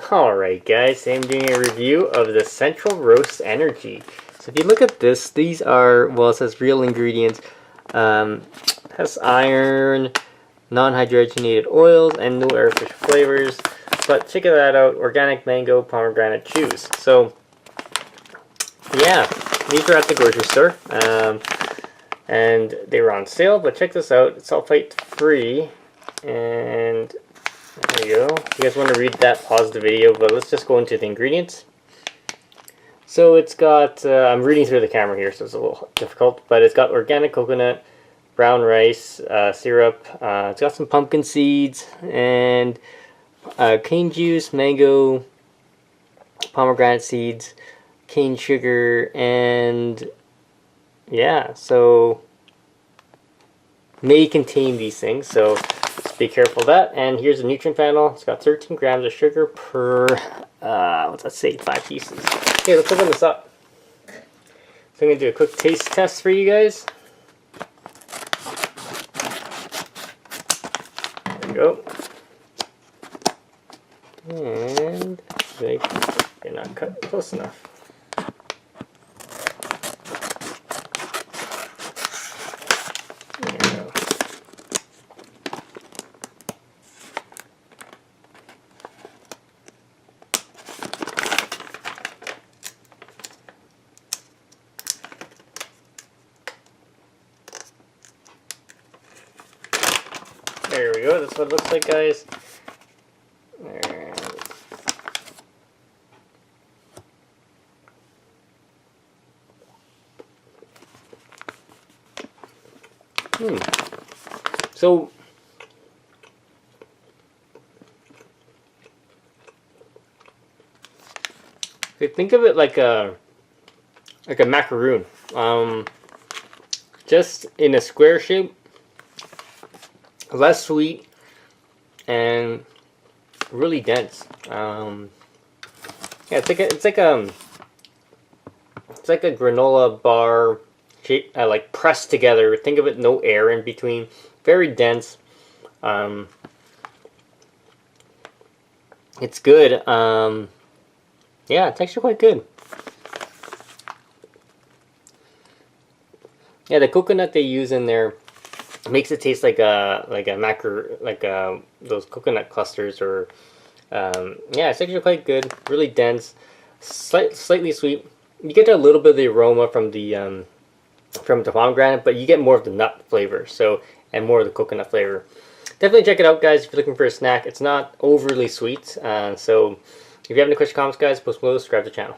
Alright guys, I'm doing a review of the Central Roast Energy. So if you look at this, these are, well, it says real ingredients. Has iron, non-hydrogenated oils, and no artificial flavors. But check that out, organic mango pomegranate juice. So yeah, these are at the grocery store. And they were on sale, but check this out, it's sulfite free. And there you go. If you guys want to read that, pause the video, but let's just go into the ingredients. So it's got, I'm reading through the camera here, so it's a little difficult, but it's got organic coconut, brown rice, syrup, it's got some pumpkin seeds, and cane juice, mango, pomegranate seeds, cane sugar, and yeah, so may contain these things, so be careful of that. And here's the nutrient panel. It's got 13 grams of sugar per, what's that say, 5 pieces. Okay, let's open this up. So I'm going to do a quick taste test for you guys. There we go. And you're not cut close enough. There we go, that's what it looks like, guys. So, think of it like a macaroon, just in a square shape. Less sweet and really dense. Yeah, it's like a granola bar shape, like pressed together. Think of it, no air in between. Very dense. It's good. Yeah, it's actually quite good. Yeah, the coconut they use in there makes it taste like a those coconut clusters, or yeah, it's actually quite good. Really dense, slightly sweet. You get a little bit of the aroma from the pomegranate, but you get more of the nut flavor, so, and more of the coconut flavor. Definitely check it out, guys, if you're looking for a snack. It's not overly sweet. So if you have any questions, comments, guys, post below, subscribe to the channel.